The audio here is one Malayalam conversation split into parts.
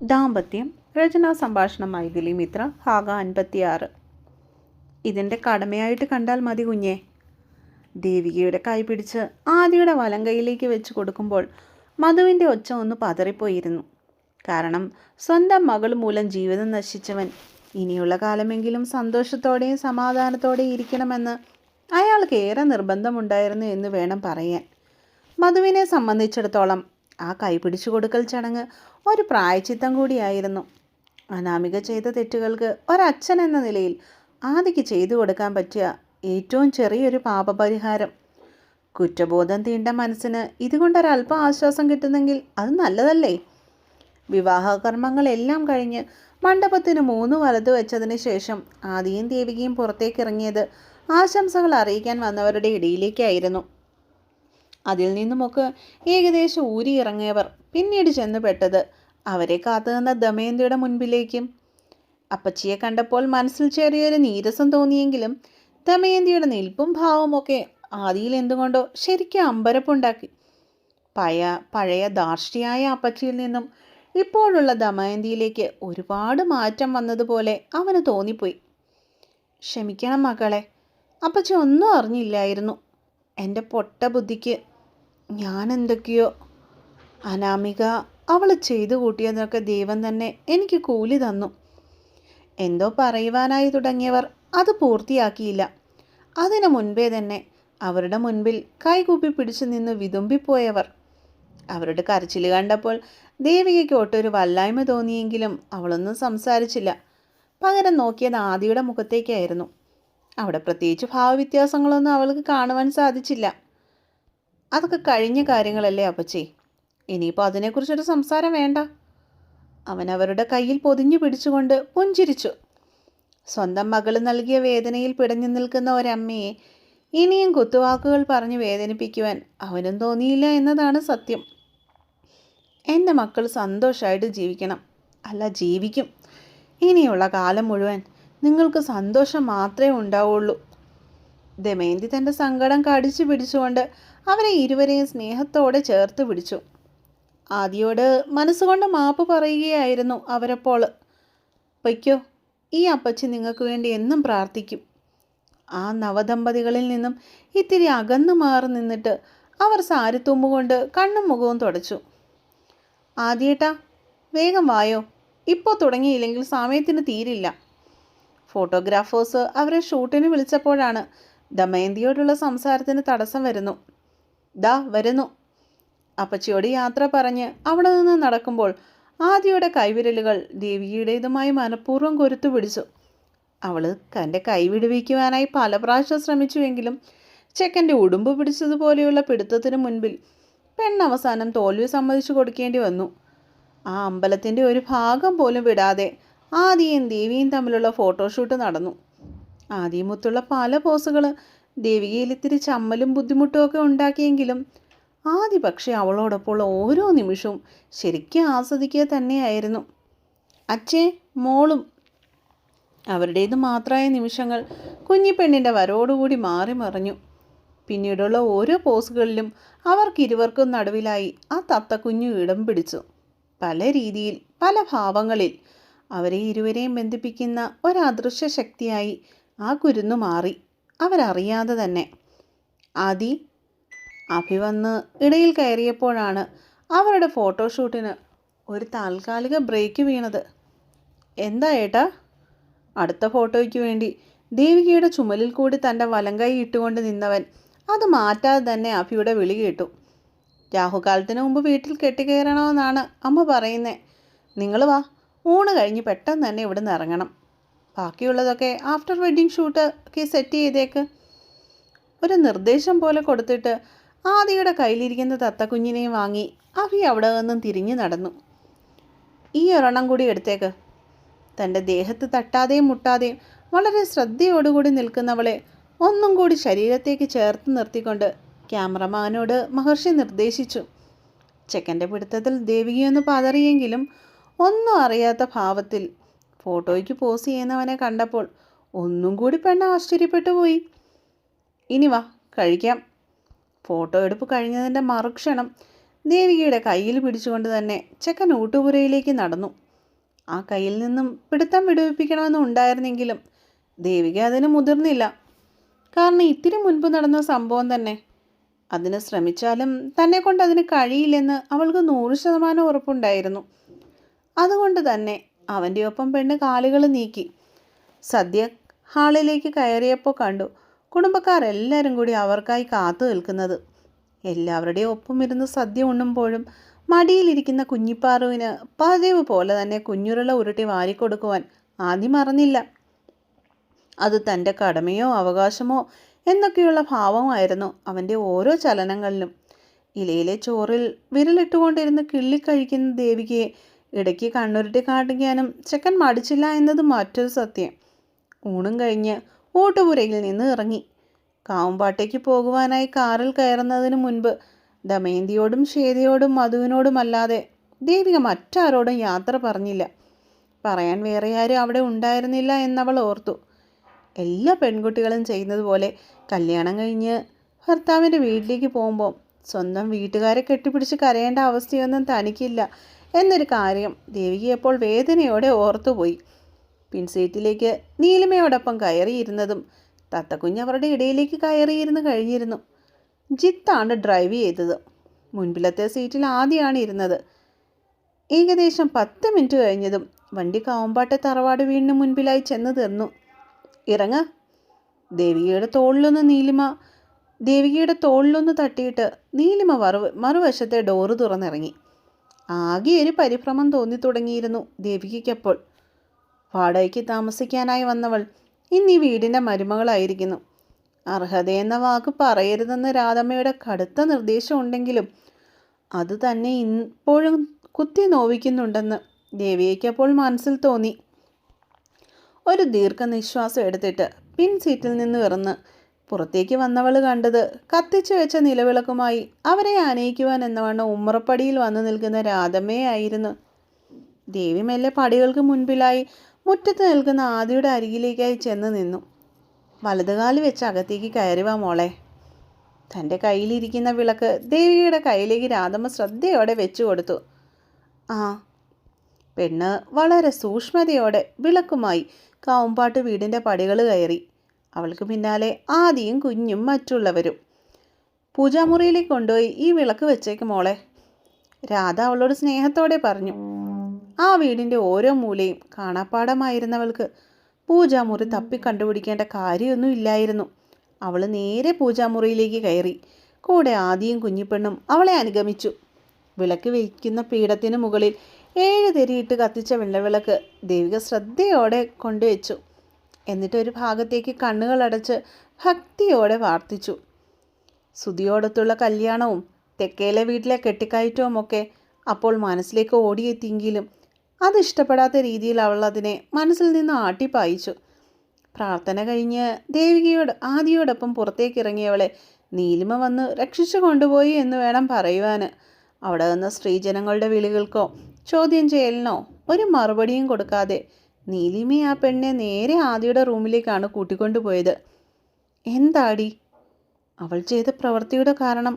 ദാമ്പത്യം രചനാ സംഭാഷണം മൈഥിലി മിത്ര ഭാഗം 56. ഇതിൻ്റെ കടമയായിട്ട് കണ്ടാൽ മതി കുഞ്ഞേ. ദേവികയുടെ കൈ പിടിച്ച് ആദിയുടെ വലം കൈയിലേക്ക് വെച്ച് കൊടുക്കുമ്പോൾ മധുവിൻ്റെ ഒച്ച ഒന്ന് പതറിപ്പോയിരുന്നു. കാരണം സ്വന്തം മകൾ മൂലം ജീവിതം നശിച്ചവൻ ഇനിയുള്ള കാലമെങ്കിലും സന്തോഷത്തോടെയും സമാധാനത്തോടെയും ഇരിക്കണമെന്ന് അയാൾക്ക് ഏറെ നിർബന്ധമുണ്ടായിരുന്നു എന്ന് വേണം പറയാൻ. മധുവിനെ സംബന്ധിച്ചിടത്തോളം ആ കൈപിടിച്ചു കൊടുക്കൽ ചടങ്ങ് ഒരു പ്രായച്ചിത്തം കൂടിയായിരുന്നു. അനാമിക ചെയ്ത തെറ്റുകൾക്ക് ഒരച്ഛൻ എന്ന നിലയിൽ ആദിക്ക് ചെയ്തു കൊടുക്കാൻ പറ്റിയ ഏറ്റവും ചെറിയൊരു പാപപരിഹാരം. കുറ്റബോധം തീണ്ട മനസ്സിന് ഇതുകൊണ്ടൊരല്പം ആശ്വാസം കിട്ടുന്നെങ്കിൽ അത് നല്ലതല്ലേ? വിവാഹകർമ്മങ്ങളെല്ലാം കഴിഞ്ഞ് മണ്ഡപത്തിന് 3 വലത് വെച്ചതിന് ശേഷം ആദിയും ദേവികയും പുറത്തേക്കിറങ്ങിയത് ആശംസകൾ അറിയിക്കാൻ വന്നവരുടെ ഇടയിലേക്കായിരുന്നു. അതിൽ നിന്നുമൊക്കെ ഏകദേശം ഊരിയിറങ്ങിയവർ പിന്നീട് ചെന്നുപെട്ടത് അവരെ കാത്തുനിന്ന ദമയന്തിയുടെ മുൻപിലേക്കും. അപ്പച്ചിയെ കണ്ടപ്പോൾ മനസ്സിൽ ചെറിയൊരു നീരസം തോന്നിയെങ്കിലും ദമയന്തിയുടെ നിൽപ്പും ഭാവമൊക്കെ ആദിയിൽ എന്തുകൊണ്ടോ ശരിക്കും അമ്പരപ്പുണ്ടാക്കി. പഴയ ധാർഷ്ട്രിയായ അപ്പച്ചിയിൽ നിന്നും ഇപ്പോഴുള്ള ദമയന്തിയിലേക്ക് ഒരുപാട് മാറ്റം വന്നതുപോലെ അവന് തോന്നിപ്പോയി. ക്ഷമിക്കണം മകളെ, അപ്പച്ചി ഒന്നും അറിഞ്ഞില്ലായിരുന്നു. എൻ്റെ പൊട്ട ബുദ്ധിക്ക് ഞാൻ എന്തൊക്കെയോ. അനാമിക അവൾ ചെയ്തു കൂട്ടിയതൊക്കെ ദൈവം തന്നെ എനിക്ക് കൂലി തന്നു. എന്തോ പറയുവാനായി തുടങ്ങിയവർ അത് പൂർത്തിയാക്കിയില്ല. അതിനു മുൻപേ തന്നെ അവരുടെ മുൻപിൽ കൈകൂപ്പി പിടിച്ചു നിന്ന് വിതുമ്പിപ്പോയവർ. അവരുടെ കരച്ചിൽ കണ്ടപ്പോൾ ദേവികയ്ക്ക് ഒട്ടൊരു വല്ലായ്മ തോന്നിയെങ്കിലും അവളൊന്നും സംസാരിച്ചില്ല. പകരം നോക്കിയത് ആദിയുടെ മുഖത്തേക്കായിരുന്നു. അവിടെ പ്രത്യേകിച്ച് ഭാവവ്യത്യാസങ്ങളൊന്നും അവൾക്ക് കാണുവാൻ സാധിച്ചില്ല. അതൊക്കെ കഴിഞ്ഞ കാര്യങ്ങളല്ലേ അപ്പച്ചി, ഇനിയിപ്പോൾ അതിനെക്കുറിച്ചൊരു സംസാരം വേണ്ട. അവൻ അവരുടെ കയ്യിൽ പൊതിഞ്ഞു പിടിച്ചുകൊണ്ട് പുഞ്ചിരിച്ചു. സ്വന്തം മകൾ നൽകിയ വേദനയിൽ പിടഞ്ഞു നിൽക്കുന്ന ഒരമ്മയെ ഇനിയും കുത്തുവാക്കുകൾ പറഞ്ഞ് വേദനിപ്പിക്കുവാൻ അവനും തോന്നിയില്ല എന്നതാണ് സത്യം. എൻ്റെ മക്കൾ സന്തോഷമായിട്ട് ജീവിക്കണം, അല്ല ജീവിക്കും. ഇനിയുള്ള കാലം മുഴുവൻ നിങ്ങൾക്ക് സന്തോഷം മാത്രമേ ഉണ്ടാവുള്ളൂ. ദമയന്തി തൻ്റെ സങ്കടം കടിച്ചു പിടിച്ചുകൊണ്ട് അവരെ ഇരുവരെയും സ്നേഹത്തോടെ ചേർത്ത് പിടിച്ചു. ആദിയോട് മനസ്സുകൊണ്ട് മാപ്പ് പറയുകയായിരുന്നു അവരപ്പോൾ. പൊയ്ക്കോ, ഈ അപ്പച്ചി നിങ്ങൾക്ക് വേണ്ടി എന്നും പ്രാർത്ഥിക്കും. ആ നവദമ്പതികളിൽ നിന്നും ഇത്തിരി അകന്നു മാറി നിന്നിട്ട് അവർ സാരിത്തുമ്പുകൊണ്ട് കണ്ണും മുഖവും തുടച്ചു. ആദിയേട്ടാ, വേഗം വായോ, ഇപ്പോൾ തുടങ്ങിയില്ലെങ്കിൽ സമയത്തിന് തീരില്ല. ഫോട്ടോഗ്രാഫേഴ്സ് അവരെ ഷൂട്ടിന് വിളിച്ചപ്പോഴാണ് ദമയന്തിയോടുള്ള സംസാരത്തിന് തടസ്സം വരുന്നു. ദാ വരുന്നു. അപ്പച്ചിയോട് യാത്ര പറഞ്ഞ് അവിടെ നിന്ന് നടക്കുമ്പോൾ ആദിയുടെ കൈവിരലുകൾ ദേവിയുടേതുമായി മനഃപൂർവ്വം കൊരുത്തു പിടിച്ചു. അവൾ തൻ്റെ കൈ വിടുവിക്കുവാനായി പല പ്രാവശ്യം ശ്രമിച്ചുവെങ്കിലും ചെക്കൻ്റെ ഉടുമ്പ് പിടിച്ചതുപോലെയുള്ള പിടുത്തത്തിന് മുൻപിൽ പെണ്ണവസാനം തോൽവി സമ്മതിച്ചു കൊടുക്കേണ്ടി വന്നു. ആ അമ്പലത്തിൻ്റെ ഒരു ഭാഗം പോലും വിടാതെ ആദിയും ദേവിയും തമ്മിലുള്ള ഫോട്ടോഷൂട്ട് നടന്നു. ആദിയുമൊത്തുള്ള പല പോസുകൾ ദേവികയിൽ ഇത്തിരി ചമ്മലും ബുദ്ധിമുട്ടും ഒക്കെ ഉണ്ടാക്കിയെങ്കിലും ആദി പക്ഷേ അവളോടൊപ്പമുള്ള ഓരോ നിമിഷവും ശരിക്കും ആസ്വദിക്കുക തന്നെയായിരുന്നു. അച്ഛേ മോളും അവരുടേത് മാത്രമായ നിമിഷങ്ങൾ കുഞ്ഞിപ്പെണ്ണിൻ്റെ വരോടുകൂടി മാറി മറിഞ്ഞു. പിന്നീടുള്ള ഓരോ പോസുകളിലും അവർക്കിരുവർക്കും നടുവിലായി ആ തത്തക്കുഞ്ഞു ഇടം പിടിച്ചു. പല രീതിയിൽ, പല ഭാവങ്ങളിൽ അവരെ ഇരുവരെയും ബന്ധിപ്പിക്കുന്ന ഒരദൃശ്യ ശക്തിയായി ആ കുരുന്നു മാറി, അവരറിയാതെ തന്നെ. ആദി അഭി വന്ന് ഇടയിൽ കയറിയപ്പോഴാണ് അവരുടെ ഫോട്ടോഷൂട്ടിന് ഒരു താൽക്കാലിക ബ്രേക്ക് വീണത്. എന്താ ഏട്ടാ? അടുത്ത ഫോട്ടോയ്ക്ക് വേണ്ടി ദേവികയുടെ ചുമലിൽ കൂടി തൻ്റെ വലങ്കൈ ഇട്ടുകൊണ്ട് നിന്നവൻ അത് മാറ്റാതെ തന്നെ അഭിയുടെ വിളി കേട്ടു. രാഹുകാലത്തിന് മുമ്പ് വീട്ടിൽ കെട്ടിക്കയറണമെന്നാണ് അമ്മ പറയുന്നത്. നിങ്ങൾ വാ, ഊണ് കഴിഞ്ഞ് പെട്ടെന്ന് തന്നെ ഇവിടെ നിന്ന് ഇറങ്ങണം. ബാക്കിയുള്ളതൊക്കെ ആഫ്റ്റർ വെഡ്ഡിങ് ഷൂട്ട് ഒക്കെ സെറ്റ് ചെയ്തേക്ക്. ഒരു നിർദ്ദേശം പോലെ കൊടുത്തിട്ട് ആദിയുടെ കയ്യിലിരിക്കുന്ന തത്തക്കുഞ്ഞിനെയും വാങ്ങി അഭി അവിടെ നിന്നും തിരിഞ്ഞു നടന്നു. ഈ ഒരെണ്ണം കൂടി എടുത്തേക്ക്. തൻ്റെ ദേഹത്ത് തട്ടാതെയും മുട്ടാതെയും വളരെ ശ്രദ്ധയോടുകൂടി നിൽക്കുന്നവളെ ഒന്നും കൂടി ശരീരത്തേക്ക് ചേർത്ത് നിർത്തിക്കൊണ്ട് ക്യാമറമാനോട് മഹർഷി നിർദ്ദേശിച്ചു. ചെക്കൻ്റെ പിടുത്തത്തിൽ ദേവികയൊന്ന് പതറിയെങ്കിലും ഒന്നും അറിയാത്ത ഭാവത്തിൽ ഫോട്ടോയ്ക്ക് പോസ് ചെയ്യുന്നവനെ കണ്ടപ്പോൾ ഒന്നും കൂടി പെണ്ണ് ആശ്ചര്യപ്പെട്ടു പോയി. ഇനി വാ, കഴിക്കാം. ഫോട്ടോ എടുപ്പ് കഴിഞ്ഞതിൻ്റെ മറുക്ഷണം ദേവികയുടെ കയ്യിൽ പിടിച്ചുകൊണ്ട് തന്നെ ചെക്കൻ ഊട്ടുപുരയിലേക്ക് നടന്നു. ആ കയ്യിൽ നിന്നും പിടുത്തം വിടുവിപ്പിക്കണമെന്ന് ഉണ്ടായിരുന്നെങ്കിലും ദേവിക അതിന് മുതിർന്നില്ല. കാരണം ഇത്തിരി മുൻപ് നടന്ന സംഭവം തന്നെ. അതിന് ശ്രമിച്ചാലും തന്നെ കൊണ്ട് അതിന് കഴിയില്ലെന്ന് അവൾക്ക് 100% ഉറപ്പുണ്ടായിരുന്നു. അതുകൊണ്ട് തന്നെ അവൻ്റെ ഒപ്പം പെണ്ണ് കാലുകൾ നീക്കി. സദ്യ ഹാളിലേക്ക് കയറിയപ്പോൾ കണ്ടു കുടുംബക്കാരെല്ലാവരും കൂടി അവർക്കായി കാത്തു നിൽക്കുന്നത്. എല്ലാവരുടെയും ഒപ്പം ഇരുന്ന് സദ്യ ഉണ്ണുമ്പോഴും മടിയിലിരിക്കുന്ന കുഞ്ഞിപ്പാറുവിന് പതിവ് പോലെ തന്നെ കുഞ്ഞുരുള ഉരുട്ടി വാരിക്കൊടുക്കുവാൻ ആദ്യം മറന്നില്ല. അത് തൻ്റെ കടമയോ അവകാശമോ എന്നൊക്കെയുള്ള ഭാവമായിരുന്നു അവൻ്റെ ഓരോ ചലനങ്ങളിലും. ഇലയിലെ ചോറിൽ വിരലിട്ടുകൊണ്ടിരുന്ന് കിള്ളിക്കഴിക്കുന്ന ദേവികയെ ഇടയ്ക്ക് കണ്ണുരുട്ടി കാട്ടിക്കാനും ചെക്കൻ മടിച്ചില്ല എന്നത് മറ്റൊരു സത്യം. ഊണും കഴിഞ്ഞ് ഊട്ടുപുരയിൽ നിന്ന് ഇറങ്ങി കാവുമ്പാട്ടേക്ക് പോകുവാനായി കാറിൽ കയറുന്നതിന് മുൻപ് ദമയന്തിയോടും ശ്വേതയോടും മധുവിനോടുമല്ലാതെ ദേവിക മറ്റാരോടും യാത്ര പറഞ്ഞില്ല. പറയാൻ വേറെ ആരും അവിടെ ഉണ്ടായിരുന്നില്ല എന്നവൾ ഓർത്തു. എല്ലാ പെൺകുട്ടികളും ചെയ്യുന്നത് പോലെ കല്യാണം കഴിഞ്ഞ് ഭർത്താവിൻ്റെ വീട്ടിലേക്ക് പോകുമ്പോൾ സ്വന്തം വീട്ടുകാരെ കെട്ടിപ്പിടിച്ച് കരയേണ്ട അവസ്ഥയൊന്നും തനിക്കില്ല എന്നൊരു കാര്യം ദേവിക അപ്പോൾ വേദനയോടെ ഓർത്തുപോയി. പിൻസീറ്റിലേക്ക് നീലിമയോടൊപ്പം കയറിയിരുന്നതും തത്തക്കുഞ്ഞ് അവരുടെ ഇടയിലേക്ക് കയറിയിരുന്ന് കഴിഞ്ഞിരുന്നു. ജിത്താണ് ഡ്രൈവ് ചെയ്തത്. മുൻപിലത്തെ സീറ്റിൽ ആദ്യമാണ് ഇരുന്നത്. ഏകദേശം 10 മിനിറ്റ് കഴിഞ്ഞതും വണ്ടി കാവുമ്പാട്ടെ തറവാട് വീടിന് മുൻപിലായി ചെന്ന് തീർന്നു. ഇറങ്ങ. ദേവികയുടെ തോളിലൊന്ന് തട്ടിയിട്ട് നീലിമ മറുവശത്തെ ഡോറ് തുറന്നിറങ്ങി. ആകെ ഒരു പരിഭ്രമം തോന്നി തുടങ്ങിയിരുന്നു ദേവികയ്ക്കപ്പോൾ. വാടകയ്ക്ക് താമസിക്കാനായി വന്നവൾ ഇന്ന് ഈ വീടിൻ്റെ മരുമകളായിരിക്കുന്നു. അർഹതയെന്ന വാക്ക് പറയരുതെന്ന് രാധമ്മയുടെ കടുത്ത നിർദ്ദേശം ഉണ്ടെങ്കിലും അത് തന്നെ ഇപ്പോഴും കുത്തി നോവിക്കുന്നുണ്ടെന്ന് ദേവികയ്ക്കപ്പോൾ മനസ്സിൽ തോന്നി. ഒരു ദീർഘനിശ്വാസം എടുത്തിട്ട് പിൻസീറ്റിൽ നിന്ന് ഇറന്ന് പുറത്തേക്ക് വന്നവൾ കണ്ടത് കത്തിച്ചു വെച്ച നിലവിളക്കുമായി അവരെ ആനയിക്കുവാൻ എന്നവണ്ണം ഉമ്മറപ്പടിയിൽ വന്നു നിൽക്കുന്ന രാധമ്മയായിരുന്നു. ദേവി മെല്ലെ പടികൾക്ക് മുൻപിലായി മുറ്റത്ത് നിൽക്കുന്ന ആദിയുടെ അരികിലേക്കായി ചെന്ന് നിന്നു. വലതുകാല് വെച്ച് അകത്തേക്ക് കയറി വാ മോളെ. തൻ്റെ കയ്യിലിരിക്കുന്ന വിളക്ക് ദേവികയുടെ കയ്യിലേക്ക് രാധമ്മ ശ്രദ്ധയോടെ വെച്ചു കൊടുത്തു. ആ. പെണ്ണ് വളരെ സൂക്ഷ്മതയോടെ വിളക്കുമായി കാവുമ്പാട്ട് വീടിൻ്റെ പടികൾ കയറി. അവൾക്ക് പിന്നാലെ ആദിയും കുഞ്ഞും മറ്റുള്ളവരും. പൂജാമുറിയിലേക്ക് കൊണ്ടുപോയി ഈ വിളക്ക് വെച്ചേക്ക് മോളെ, രാധ അവളോട് സ്നേഹത്തോടെ പറഞ്ഞു. ആ വീടിൻ്റെ ഓരോ മൂലയും കാണാപ്പാടമായിരുന്നവൾക്ക് പൂജാമുറി തപ്പി കണ്ടുപിടിക്കേണ്ട കാര്യമൊന്നും ഇല്ലായിരുന്നു. അവൾ നേരെ പൂജാമുറിയിലേക്ക് കയറി. കൂടെ ആദിയും കുഞ്ഞിപ്പെണ്ണും അവളെ അനുഗമിച്ചു. വിളക്ക് വയ്ക്കുന്ന പീഠത്തിന് മുകളിൽ 7 തിരിയിട്ട് കത്തിച്ച വെള്ളവിളക്ക് ദേവിക ശ്രദ്ധയോടെ കൊണ്ടുവച്ചു. എന്നിട്ട് ഒരു ഭാഗത്തേക്ക് കണ്ണുകളടച്ച് ഭക്തിയോടെ പ്രാർത്ഥിച്ചു. സുധിയോടൊത്തുള്ള കല്യാണവും തെക്കേലെ വീട്ടിലെ കെട്ടിക്കയറ്റവും ഒക്കെ അപ്പോൾ മനസ്സിലേക്ക് ഓടിയെത്തിയെങ്കിലും അതിഷ്ടപ്പെടാത്ത രീതിയിൽ അവൾ അതിനെ മനസ്സിൽ നിന്ന് ആട്ടിപ്പായിച്ചു. പ്രാർത്ഥന കഴിഞ്ഞ് ആദിയോടൊപ്പം പുറത്തേക്ക് ഇറങ്ങിയവളെ നീലിമ വന്ന് രക്ഷിച്ചു കൊണ്ടുപോയി എന്ന് വേണം പറയുവാൻ. അവിടെ നിന്ന് സ്ത്രീജനങ്ങളുടെ വിളികൾക്കോ ചോദ്യം ചെയ്യലിനോ ഒരു മറുപടിയും കൊടുക്കാതെ നീലിമ ആ പെണ്ണെ നേരെ ആദിയുടെ റൂമിലേക്കാണ് കൂട്ടിക്കൊണ്ടുപോയത്. എന്താടി അവൾ ചെയ്ത പ്രവൃത്തിയുടെ കാരണം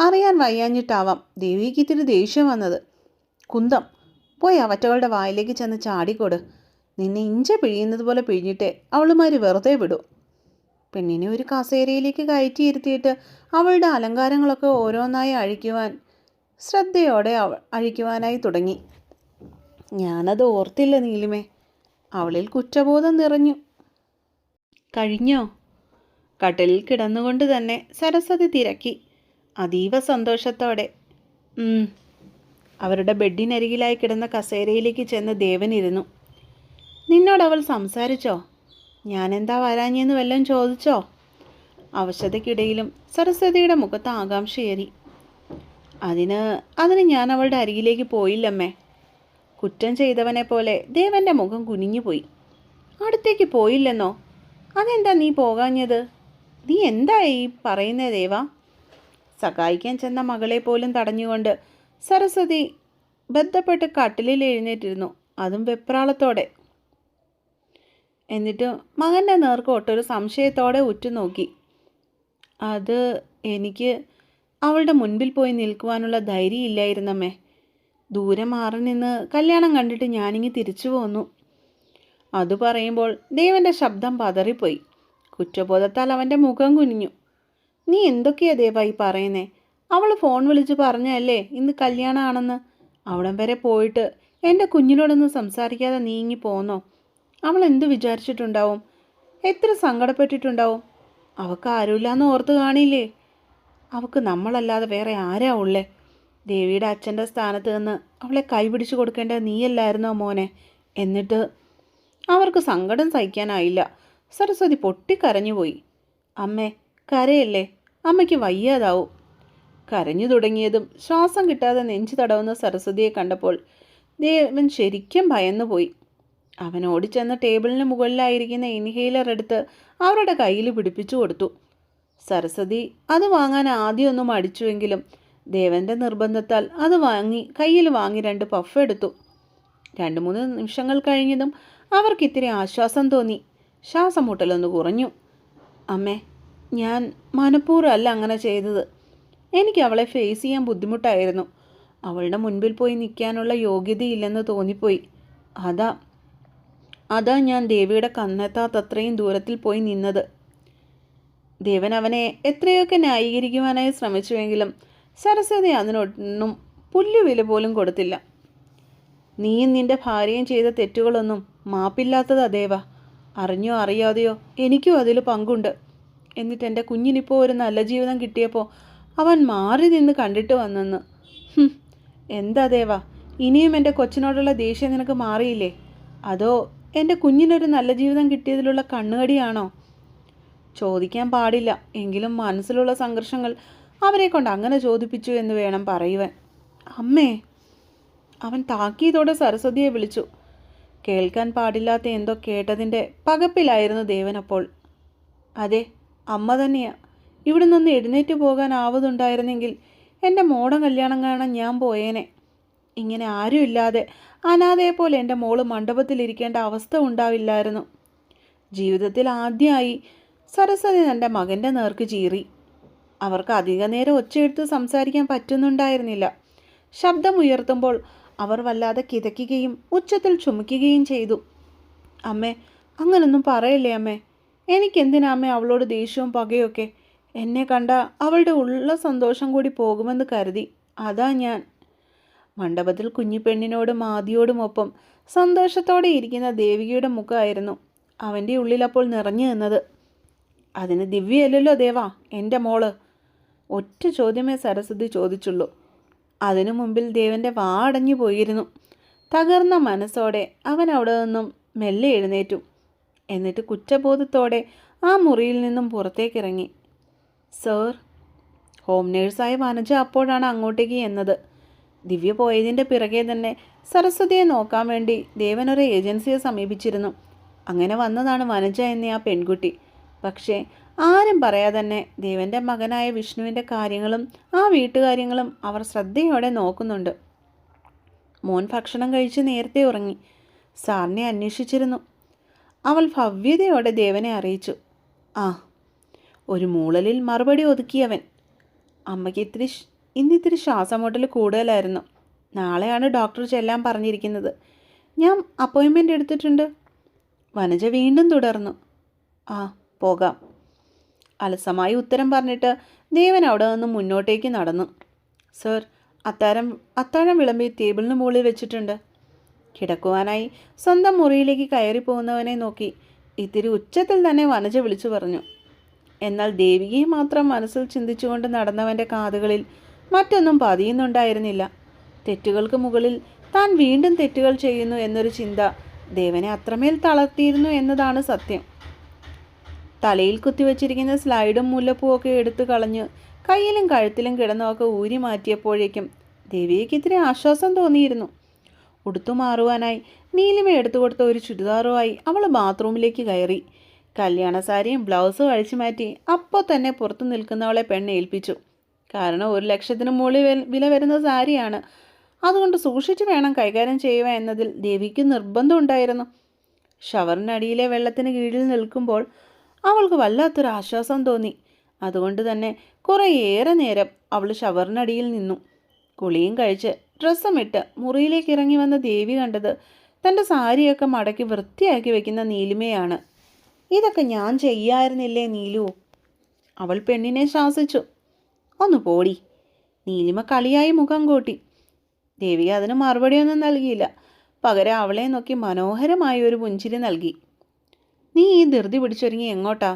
അറിയാൻ വയ്യാഞ്ഞിട്ടാവാം ദേവിക്ക് ഇത്തിരി ദേഷ്യം വന്നത്. കുന്തം പോയി അവറ്റകളുടെ വായിലേക്ക് ചെന്ന് ചാടിക്കൊട്. നിന്നെ ഇഞ്ച പിഴിയുന്നത് പോലെ പിഴിഞ്ഞിട്ടേ അവളുമാർ വെറുതെ വിടൂ. പെണ്ണിനെ ഒരു കസേരയിലേക്ക് കയറ്റിയിരുത്തിയിട്ട് അവളുടെ അലങ്കാരങ്ങളൊക്കെ ഓരോന്നായി ശ്രദ്ധയോടെ അഴിക്കുവാനായി തുടങ്ങി. ഞാനത് ഓർത്തില്ല നീലിമേ. അവളിൽ കുറ്റബോധം നിറഞ്ഞു. കഴിഞ്ഞോ? കട്ടിലിൽ കിടന്നുകൊണ്ട് തന്നെ സരസ്വതി തിരക്കി അതീവ സന്തോഷത്തോടെ. അവരുടെ ബെഡിനരികിലായി കിടന്ന കസേരയിലേക്ക് ചെന്ന് ദേവനിരുന്നു. നിന്നോടവൾ സംസാരിച്ചോ? ഞാനെന്താ വരാഞ്ഞെന്ന് വല്ലതും ചോദിച്ചോ? അവശതയ്ക്കിടയിലും സരസ്വതിയുടെ മുഖത്ത് ആകാംക്ഷയേറി. അതിന് ഞാൻ അവളുടെ അരികിലേക്ക് പോയില്ലമ്മേ. കുറ്റം ചെയ്തവനെ പോലെ ദേവൻ്റെ മുഖം കുനിഞ്ഞുപോയി. അടുത്തേക്ക് പോയില്ലെന്നോ? അതെന്താ നീ പോകാഞ്ഞത്? നീ എന്താ ഈ പറയുന്നേ ദേവ? സഹായിക്കാൻ ചെന്ന മകളെ പോലും തടഞ്ഞുകൊണ്ട് സരസ്വതി ബന്ധപ്പെട്ട് കട്ടിലിൽ എഴുന്നേറ്റിരുന്നു, അതും വെപ്രാളത്തോടെ. എന്നിട്ട് മകൻ്റെ നേർക്ക് ഒട്ടൊരു സംശയത്തോടെ ഉറ്റുനോക്കി. എനിക്ക് അവളുടെ മുൻപിൽ പോയി നിൽക്കുവാനുള്ള ധൈര്യം ഇല്ലായിരുന്നമ്മേ. ദൂരെ മാറി നിന്ന് കല്യാണം കണ്ടിട്ട് ഞാനിങ്ങി തിരിച്ചു പോന്നു. അത് പറയുമ്പോൾ ദേവൻ്റെ ശബ്ദം പതറിപ്പോയി. കുറ്റബോധത്താൽ അവൻ്റെ മുഖം കുനിഞ്ഞു. നീ എന്തൊക്കെയാ ദേവ ഈ പറയുന്നേ? അവൾ ഫോൺ വിളിച്ച് പറഞ്ഞല്ലേ ഇന്ന് കല്യാണമാണെന്ന്. അവിടം വരെ പോയിട്ട് എൻ്റെ കുഞ്ഞിനോടൊന്ന് സംസാരിക്കാതെ നീങ്ങി പോന്നോ? അവൾ എന്തു വിചാരിച്ചിട്ടുണ്ടാവും? എത്ര സങ്കടപ്പെട്ടിട്ടുണ്ടാവും? അവൾക്ക് ആരുമില്ലാന്ന് ഓർത്ത് കാണില്ലേ? അവൾക്ക് നമ്മളല്ലാതെ വേറെ ആരാ ഉള്ളേ? ദേവിയുടെ അച്ഛൻ്റെ സ്ഥാനത്ത് നിന്ന് അവളെ കൈപിടിച്ചു കൊടുക്കേണ്ടത് നീയല്ലായിരുന്നോ മോനെ? എന്നിട്ട് അവർക്ക് സങ്കടം സഹിക്കാനായില്ല. സരസ്വതി പൊട്ടിക്കരഞ്ഞുപോയി. അമ്മേ, കരയല്ലേ, അമ്മയ്ക്ക് വയ്യാതാവും. കരഞ്ഞു തുടങ്ങിയതും ശ്വാസം കിട്ടാതെ നെഞ്ചു തടവുന്ന സരസ്വതിയെ കണ്ടപ്പോൾ ദേവൻ ശരിക്കും ഭയന്നുപോയി. അവൻ ഓടിച്ചെന്ന് ടേബിളിന് മുകളിലായിരിക്കുന്ന ഇൻഹേലർ എടുത്ത് അവരുടെ കയ്യിൽ പിടിപ്പിച്ചു കൊടുത്തു. സരസ്വതി അത് വാങ്ങാൻ ആദ്യമൊന്നും മടിച്ചുവെങ്കിലും ദേവൻ്റെ നിർബന്ധത്താൽ അത് കയ്യിൽ വാങ്ങി 2 പഫ് എടുത്തു. 2-3 നിമിഷങ്ങൾ കഴിഞ്ഞതും അവർക്കിത്തിരി ആശ്വാസം തോന്നി. ശ്വാസം മുട്ടലൊന്ന് കുറഞ്ഞു. അമ്മേ, ഞാൻ മനഃപൂർവ്വമല്ല അങ്ങനെ ചെയ്തത്. എനിക്ക് അവളെ ഫേസ് ചെയ്യാൻ ബുദ്ധിമുട്ടായിരുന്നു. അവളുടെ മുൻപിൽ പോയി നിൽക്കാനുള്ള യോഗ്യതയില്ലെന്ന് തോന്നിപ്പോയി. അതാ ഞാൻ ദേവിയുടെ കണ്ണെത്താത്തത്രയും ദൂരത്തിൽ പോയി നിന്നത്. ദേവൻ അവനെ എത്രയൊക്കെ ന്യായീകരിക്കുവാനായി ശ്രമിച്ചുവെങ്കിലും സരസ്വതി അതിനൊന്നും പുല്ലുവില പോലും കൊടുത്തില്ല. നീയും നിന്റെ ഭാര്യയും ചെയ്ത തെറ്റുകളൊന്നും മാപ്പില്ലാത്തതാ ദേവ. അറിഞ്ഞോ അറിയാതെയോ എനിക്കും അതിൽ പങ്കുണ്ട്. എന്നിട്ട് എൻ്റെ കുഞ്ഞിനിപ്പോൾ ഒരു നല്ല ജീവിതം കിട്ടിയപ്പോൾ അവൻ മാറി നിന്ന് കണ്ടിട്ട് വന്നെന്ന്. എന്താ ദേവ, ഇനിയും എൻ്റെ കൊച്ചിനോടുള്ള ദേഷ്യം നിനക്ക് മാറിയില്ലേ? അതോ എൻ്റെ കുഞ്ഞിനൊരു നല്ല ജീവിതം കിട്ടിയതിലുള്ള കണ്ണുകടിയാണോ? ചോദിക്കാൻ പാടില്ല, എങ്കിലും മനസ്സിലുള്ള സംഘർഷങ്ങൾ അവരെ കൊണ്ട് അങ്ങനെ ചോദിപ്പിച്ചു എന്ന് വേണം പറയുവാൻ. അമ്മേ, അവൻ താക്കീതോടെ സരസ്വതിയെ വിളിച്ചു. കേൾക്കാൻ പാടില്ലാത്ത എന്തോ കേട്ടതിൻ്റെ പകപ്പിലായിരുന്നു ദേവനപ്പോൾ. അതെ, അമ്മ തന്നെയാ. ഇവിടെ നിന്ന് എഴുന്നേറ്റ് പോകാൻ ആവതുണ്ടായിരുന്നെങ്കിൽ എൻ്റെ മോടെ കല്യാണം കാണാൻ ഞാൻ പോയേനെ. ഇങ്ങനെ ആരുമില്ലാതെ അനാഥയെപ്പോലെ എൻ്റെ മോള് മണ്ഡപത്തിലിരിക്കേണ്ട അവസ്ഥ ഉണ്ടാവില്ലായിരുന്നു. ജീവിതത്തിൽ ആദ്യമായി സരസ്വതി തൻ്റെ മകൻ്റെ നേർക്ക് ചീറി. അവർക്ക് അധിക നേരം ഒച്ചയെടുത്ത് സംസാരിക്കാൻ പറ്റുന്നുണ്ടായിരുന്നില്ല. ശബ്ദമുയർത്തുമ്പോൾ അവർ വല്ലാതെ കിതയ്ക്കുകയും ഉച്ചത്തിൽ ചുമയ്ക്കുകയും ചെയ്തു. അമ്മേ, അങ്ങനൊന്നും പറയല്ലേ അമ്മേ. എനിക്കെന്തിനാ അമ്മേ അവളോട് ദേഷ്യവും പകയൊക്കെ? എന്നെ കണ്ട അവളുടെ ഉള്ള സന്തോഷം കൂടി പോകുമെന്ന് കരുതി. അതാ ഞാൻ. മണ്ഡപത്തിൽ കുഞ്ഞിപ്പെണ്ണിനോടും ആദിയോടുമൊപ്പം സന്തോഷത്തോടെ ഇരിക്കുന്ന ദേവികയുടെ മുഖമായിരുന്നു അവൻ്റെ ഉള്ളിലപ്പോൾ നിറഞ്ഞു നിന്നത്. അതിന് ദിവ്യയല്ലല്ലോ ദേവാ എൻ്റെ മോള്? ഒറ്റ ചോദ്യമേ സരസ്വതി ചോദിച്ചുള്ളൂ. അതിനു മുമ്പിൽ ദേവൻ്റെ വാ അടഞ്ഞു പോയിരുന്നു. തകർന്ന മനസ്സോടെ അവൻ അവിടെ നിന്നും മെല്ലെ എഴുന്നേറ്റു. എന്നിട്ട് കുറ്റബോധത്തോടെ ആ മുറിയിൽ നിന്നും പുറത്തേക്കിറങ്ങി. സർ, ഹോം നേഴ്സായ വനജ അപ്പോഴാണ് അങ്ങോട്ടേക്ക് എന്നത്. ദിവ്യ പോയതിൻ്റെ പിറകെ തന്നെ സരസ്വതിയെ നോക്കാൻ വേണ്ടി ദേവൻ ഒരു ഏജൻസിയെ സമീപിച്ചിരുന്നു. അങ്ങനെ വന്നതാണ് വനജ എന്ന ആ പെൺകുട്ടി. പക്ഷേ ആരും പറയാതെ തന്നെ ദേവൻ്റെ മകനായ വിഷ്ണുവിൻ്റെ കാര്യങ്ങളും ആ വീട്ടുകാര്യങ്ങളും അവർ ശ്രദ്ധയോടെ നോക്കുന്നുണ്ട്. മോൻ ഭക്ഷണം കഴിച്ച് നേരത്തെ ഉറങ്ങി. സാറിനെ അന്വേഷിച്ചിരുന്നു. അവൾ ഭവ്യതയോടെ ദേവനെ അറിയിച്ചു. ആ, ഒരു മൂളലിൽ മറുപടി ഒതുക്കിയവൻ. അമ്മയ്ക്ക് ഇന്നിത്തിരി ശ്വാസമുട്ടൽ കൂടുതലായിരുന്നു. നാളെയാണ് ഡോക്ടർ ചെല്ലാൻ പറഞ്ഞിരിക്കുന്നത്. ഞാൻ അപ്പോയിൻമെൻ്റ് എടുത്തിട്ടുണ്ട്. വനജ വീണ്ടും തുടർന്നു. ആ, പോകാം. അലസമായി ഉത്തരം പറഞ്ഞിട്ട് ദേവൻ അവിടെ നിന്ന് മുന്നോട്ടേക്ക് നടന്നു. സർ, അത്താഴം വിളമ്പി ടേബിളിന് മുകളിൽ വെച്ചിട്ടുണ്ട്. കിടക്കുവാനായി സ്വന്തം മുറിയിലേക്ക് കയറി പോകുന്നവനെ നോക്കി ഇത്തിരി ഉച്ചത്തിൽ തന്നെ വനജ വിളിച്ചു പറഞ്ഞു. എന്നാൽ ദേവികയെ മാത്രം മനസ്സിൽ ചിന്തിച്ചുകൊണ്ട് നടന്നവൻ്റെ കാതുകളിൽ മറ്റൊന്നും പതിയുന്നുണ്ടായിരുന്നില്ല. തെറ്റുകൾക്ക് മുകളിൽ താൻ വീണ്ടും തെറ്റുകൾ ചെയ്യുന്നു എന്നൊരു ചിന്ത ദേവനെ അത്രമേൽ തളർത്തിയിരുന്നു എന്നതാണ് സത്യം. തലയിൽ കുത്തിവെച്ചിരിക്കുന്ന സ്ലൈഡും മുല്ലപ്പൂവൊക്കെ എടുത്തു കളഞ്ഞ് കയ്യിലും കഴുത്തിലും കിടന്നൊക്കെ ഊരി മാറ്റിയപ്പോഴേക്കും ദേവിക്ക് ഇത്തിരി ആശ്വാസം തോന്നിയിരുന്നു. ഉടുത്തു മാറുവാനായി നീലിമ എടുത്തു കൊടുത്ത ഒരു ചുരിദാറുമായി അവൾ ബാത്റൂമിലേക്ക് കയറി. കല്യാണ സാരിയും ബ്ലൗസും അഴിച്ചു മാറ്റി അപ്പോൾ തന്നെ പുറത്തു നിൽക്കുന്നവളെ പെണ്ണ് ഏൽപ്പിച്ചു. കാരണം 1 ലക്ഷത്തിന് മുകളിൽ വില വരുന്ന സാരിയാണ്. അതുകൊണ്ട് സൂക്ഷിച്ചു വേണം കൈകാര്യം ചെയ്യുക എന്നതിൽ ദേവിക്ക് നിർബന്ധമുണ്ടായിരുന്നു. ഷവറിനടിയിലെ വെള്ളത്തിന് കീഴിൽ നിൽക്കുമ്പോൾ അവൾക്ക് വല്ലാത്തൊരു ആശ്വാസം തോന്നി. അതുകൊണ്ട് തന്നെ കുറേയേറെ നേരം അവൾ ഷവറിനടിയിൽ നിന്നു. കുളിയും കഴിച്ച് ഡ്രസ്സും ഇട്ട് മുറിയിലേക്ക് ഇറങ്ങി വന്ന ദേവി കണ്ടത് തൻ്റെ സാരിയൊക്കെ മടക്കി വൃത്തിയാക്കി വെക്കുന്ന നീലിമയാണ്. ഇതൊക്കെ ഞാൻ ചെയ്യായിരുന്നില്ലേ നീലു? അവൾ പെണ്ണിനെ ശാസിച്ചു. ഒന്ന് പോടി. നീലിമ കളിയായി മുഖം കൂട്ടി. ദേവി അതിന് മറുപടിയൊന്നും നൽകിയില്ല. പകരം അവളെ നോക്കി മനോഹരമായ ഒരു പുഞ്ചിരി നൽകി. നീ ഈ ധൃതി പിടിച്ചൊരുങ്ങി എങ്ങോട്ടാ?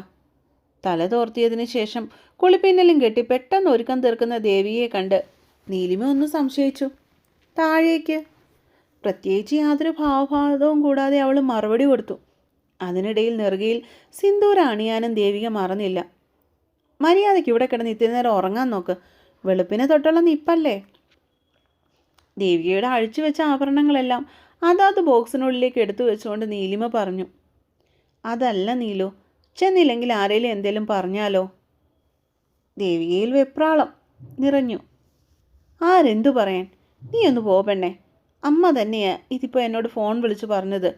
തല തോർത്തിയതിന് ശേഷം കുളിപ്പിന്നലും കെട്ടി പെട്ടെന്ന് ഒരുക്കം തീർക്കുന്ന ദേവിയെ കണ്ട് നീലിമ ഒന്ന് സംശയിച്ചു. താഴേക്ക്. പ്രത്യേകിച്ച് യാതൊരു ഭാവഭാവവും കൂടാതെ അവൾ മറുപടി കൊടുത്തു. അതിനിടയിൽ നെറുകയിൽ സിന്ദൂരം അണിയാനും ദേവിക മറന്നില്ല. മര്യാദയ്ക്ക് ഇവിടെ കിടന്ന് ഇത്തിരി നേരം ഉറങ്ങാൻ നോക്ക്. വെളുപ്പിനെ തൊട്ടുള്ള നിപ്പല്ലേ. ദേവികയുടെ അഴിച്ചു വെച്ച ആഭരണങ്ങളെല്ലാം അതാത് ബോക്സിനുള്ളിലേക്ക് എടുത്തു വെച്ചുകൊണ്ട് നീലിമ പറഞ്ഞു. അതല്ല നീലു, ചെന്നില്ലെങ്കിൽ ആരെങ്കിലും എന്തേലും പറഞ്ഞാലോ? ദേവികയിൽ വെപ്രാളം നിറഞ്ഞു. ആരെന്തു പറയാൻ? നീ ഒന്ന് പോ പെണ്ണേ. അമ്മ തന്നെയാ ഇതിപ്പോൾ എന്നോട് ഫോൺ വിളിച്ച് പറഞ്ഞത്.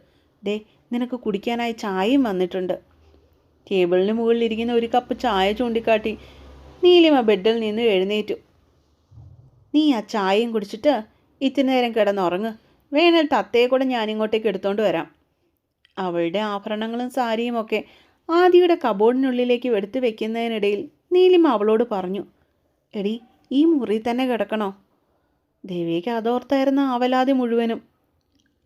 ദേ, നിനക്ക് കുടിക്കാനായി ചായയും വന്നിട്ടുണ്ട്. ടേബിളിന് മുകളിലിരിക്കുന്ന ഒരു കപ്പ് ചായ ചൂണ്ടിക്കാട്ടി നീലിമ ബെഡിൽ നിന്ന് എഴുന്നേറ്റു. നീ ആ ചായയും കുടിച്ചിട്ട് ഇത്തിരി നേരം കിടന്നുറങ്ങ്. വേണേൽ തത്തയെ കൂടെ ഞാനിങ്ങോട്ടേക്ക് എടുത്തോണ്ട് വരാം. അവളുടെ ആഭരണങ്ങളും സാരിയും ഒക്കെ ആദിയുടെ കബോർഡിനുള്ളിലേക്ക് എടുത്തു വെക്കുന്നതിനിടയിൽ നീലിമ അവളോട് പറഞ്ഞു. എടി, ഈ മുറി തന്നെ കിടക്കണോ? ദേവിക്ക് അതോർത്തായിരുന്ന ആവലാതി മുഴുവനും.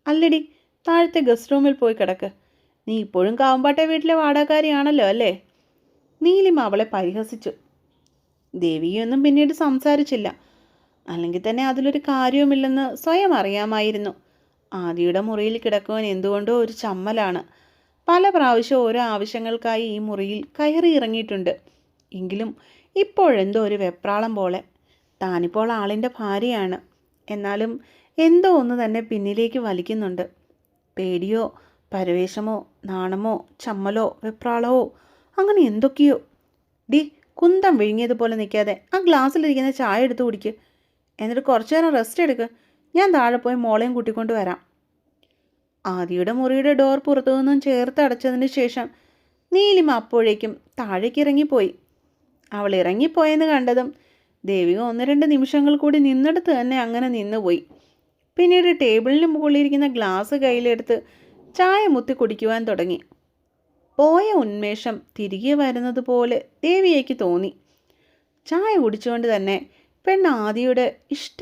അല്ലടി, താഴത്തെ ഗസ്റ്റ് റൂമിൽ പോയി കിടക്ക്. നീ ഇപ്പോഴും കാവമ്പാട്ടെ വീട്ടിലെ വാടകക്കാരിയാണല്ലോ അല്ലേ? നീലിമ അവളെ പരിഹസിച്ചു. ദേവിയൊന്നും പിന്നീട് സംസാരിച്ചില്ല. അല്ലെങ്കിൽ തന്നെ അതിലൊരു കാര്യവുമില്ലെന്ന് സ്വയം അറിയാമായിരുന്നു. ആദിയുടെ മുറിയിൽ കിടക്കുവാൻ എന്തുകൊണ്ടോ ഒരു ചമ്മലാണ്. പല പ്രാവശ്യം ഓരോ ആവശ്യങ്ങൾക്കായി ഈ മുറിയിൽ കയറി ഇറങ്ങിയിട്ടുണ്ട്. എങ്കിലും ഇപ്പോഴെന്തോ ഒരു വെപ്രാളം പോലെ. താനിപ്പോൾ ആളിൻ്റെ ഭാര്യയാണ്. എന്നാലും എന്തോ ഒന്ന് തന്നെ പിന്നിലേക്ക് വലിക്കുന്നുണ്ട്. പേടിയോ പരവേശമോ നാണമോ ചമ്മലോ വെപ്രാളവോ അങ്ങനെ എന്തൊക്കെയോ. ഡി, കുന്തം വിഴുങ്ങിയതുപോലെ നിൽക്കാതെ ആ ഗ്ലാസ്സിലിരിക്കുന്ന ചായ എടുത്ത് കുടിക്ക്. എന്നിട്ട് കുറച്ചു നേരം റെസ്റ്റ് എടുക്ക്. ഞാൻ താഴെ പോയി മോളെയും കൂട്ടിക്കൊണ്ട് വരാം. ആദിയുടെ മുറിയുടെ ഡോർ പുറത്തു നിന്നും ചേർത്ത് അടച്ചതിന് ശേഷം നീലിമ അപ്പോഴേക്കും താഴേക്ക് ഇറങ്ങിപ്പോയി. അവൾ ഇറങ്ങിപ്പോയെന്ന് കണ്ടതും ദേവിക 1-2 നിമിഷങ്ങൾ കൂടി നിന്നെടുത്ത് തന്നെ അങ്ങനെ നിന്നുപോയി. പിന്നീട് ടേബിളിന് മുകളിലിരിക്കുന്ന ഗ്ലാസ് കയ്യിലെടുത്ത് ചായ മുത്തി കുടിക്കുവാൻ തുടങ്ങി. പോയ ഉന്മേഷം തിരികെ വരുന്നത് പോലെ ദേവിയേക്ക് തോന്നി. ചായ കുടിച്ചുകൊണ്ട് തന്നെ പെണ്ണ് ആദിയുടെ ഇഷ്ട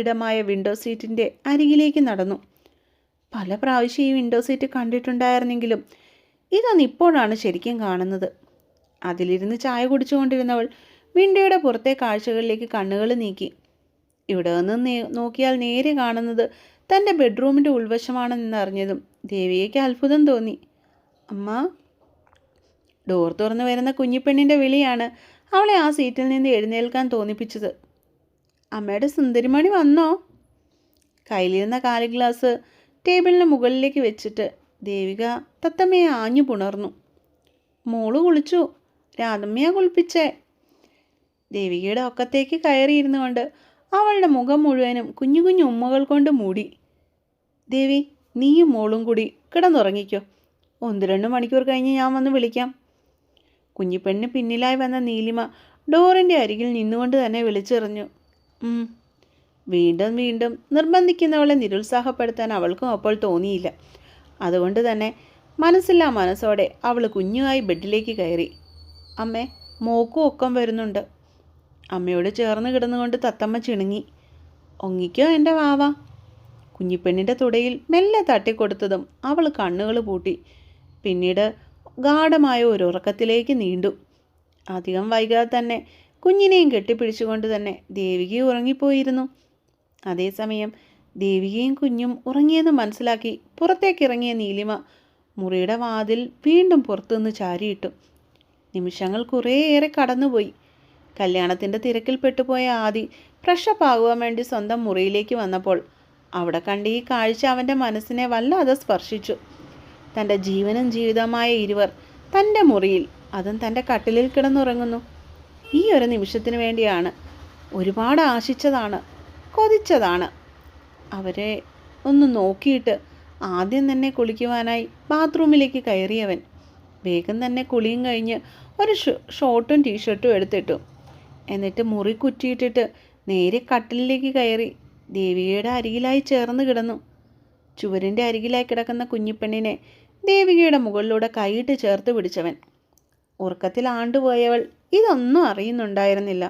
ഇടമായ വിൻഡോ സീറ്റിൻ്റെ അരികിലേക്ക് നടന്നു. പല പ്രാവശ്യം ഈ വിൻഡോ സീറ്റ് കണ്ടിട്ടുണ്ടായിരുന്നെങ്കിലും ഇതൊന്ന് ഇപ്പോഴാണ് ശരിക്കും കാണുന്നത്. അതിലിരുന്ന് ചായ കുടിച്ചുകൊണ്ടിരുന്നവൾ വിൻഡോയുടെ പുറത്തെ കാഴ്ചകളിലേക്ക് കണ്ണുകൾ നീക്കി. ഇവിടെ നിന്ന് നോക്കിയാൽ നേരെ കാണുന്നത് തൻ്റെ ബെഡ്റൂമിൻ്റെ ഉൾവശമാണെന്നറിഞ്ഞതും ദേവിയേക്ക് അത്ഭുതം തോന്നി. അമ്മ. ഡോർ തുറന്നു വരുന്ന കുഞ്ഞിപ്പെണ്ണിൻ്റെ വിളിയാണ് അവളെ ആ സീറ്റിൽ നിന്ന് എഴുന്നേൽക്കാൻ തോന്നിപ്പിച്ചത്. അമ്മയുടെ സുന്ദരിമണി വന്നോ? കയ്യിലിരുന്ന കാലി ഗ്ലാസ് ടേബിളിന് മുകളിലേക്ക് വെച്ചിട്ട് ദേവിക തത്തമ്മയെ ആഞ്ഞു പുണർന്നു. മോള് കുളിച്ചു. രാധമ്മയെ കുളിപ്പിച്ചേ. ദേവികയുടെ ഒക്കത്തേക്ക് കയറിയിരുന്നു കൊണ്ട് അവളുടെ മുഖം മുഴുവനും കുഞ്ഞു കുഞ്ഞു ഉമ്മകൾ കൊണ്ട് മൂടി. ദേവി, നീയും മോളും കൂടി കിടന്നുറങ്ങിക്കോ. 1-2 മണിക്കൂർ കഴിഞ്ഞ് ഞാൻ വന്ന് വിളിക്കാം. കുഞ്ഞിപ്പെണ്ണിന് പിന്നിലായി വന്ന നീലിമ ഡോറിൻ്റെ അരികിൽ നിന്നുകൊണ്ട് തന്നെ വിളിച്ചെറിഞ്ഞു. വീണ്ടും വീണ്ടും നിർബന്ധിക്കുന്നവളെ നിരുത്സാഹപ്പെടുത്താൻ അവൾക്കും അപ്പോൾ തോന്നിയില്ല. അതുകൊണ്ട് തന്നെ മനസ്സില്ലാ മനസ്സോടെ അവൾ കുഞ്ഞുമായി ബെഡിലേക്ക് കയറി. അമ്മേ, മോക്കും ഒക്കം വരുന്നുണ്ട്. അമ്മയോട് ചേർന്ന് കിടന്നുകൊണ്ട് തത്തമ്മ ചിണുങ്ങി. ഒങ്ങിക്കോ എൻ്റെ വാവ. കുഞ്ഞിപ്പെണ്ണിൻ്റെ തുടയിൽ മെല്ലെ തട്ടിക്കൊടുത്തതും അവൾ കണ്ണുകൾ പൂട്ടി. പിന്നീട് ഗാഢമായ ഒരു ഉറക്കത്തിലേക്ക് നീണ്ടു. അധികം വൈകാതെ തന്നെ കുഞ്ഞിനെയും കെട്ടിപ്പിടിച്ചുകൊണ്ട് തന്നെ ദേവികയും ഉറങ്ങിപ്പോയിരുന്നു. അതേസമയം ദേവികയും കുഞ്ഞും ഉറങ്ങിയെന്ന് മനസ്സിലാക്കി പുറത്തേക്കിറങ്ങിയ നീലിമ മുറിയുടെ വാതിൽ വീണ്ടും പുറത്തുനിന്ന് ചാരിയിട്ടു. നിമിഷങ്ങൾ കുറേയേറെ കടന്നുപോയി. കല്യാണത്തിൻ്റെ തിരക്കിൽ പെട്ടുപോയ ആദി ഫ്രഷപ്പ് ആകുവാൻ വേണ്ടി സ്വന്തം മുറിയിലേക്ക് വന്നപ്പോൾ അവിടെ കണ്ട ഈ കാഴ്ച അവൻ്റെ മനസ്സിനെ വല്ലാതെ സ്പർശിച്ചു. തൻ്റെ ജീവനും ജീവിതമായ ഇരുവർ തൻ്റെ മുറിയിൽ, അതും തൻ്റെ കട്ടിലിൽ കിടന്നുറങ്ങുന്നു. ഈ ഒരു നിമിഷത്തിന് വേണ്ടിയാണ് ഒരുപാട് ആശിച്ചതാണ്, കൊതിച്ചതാണ്. അവരെ ഒന്ന് നോക്കിയിട്ട് ആദ്യം തന്നെ കുളിക്കുവാനായി ബാത്റൂമിലേക്ക് കയറിയവൻ വേഗം തന്നെ കുളിയും കഴിഞ്ഞ് ഒരു ഷോർട്ടും ടീഷർട്ടും എടുത്തിട്ടു. എന്നിട്ട് മുറി കുറ്റിയിട്ടിട്ട് നേരെ കട്ടിലിലേക്ക് കയറി ദേവികയുടെ അരികിലായി ചേർന്ന് കിടന്നു. ചുവരിൻ്റെ അരികിലായി കിടക്കുന്ന കുഞ്ഞിപ്പെണ്ണിനെ ദേവികയുടെ മുകളിലൂടെ കൈയിട്ട് ചേർത്ത് പിടിച്ചവൻ. ഉറക്കത്തിൽ ആണ്ടുപോയവൾ ഇതൊന്നും അറിയുന്നുണ്ടായിരുന്നില്ല.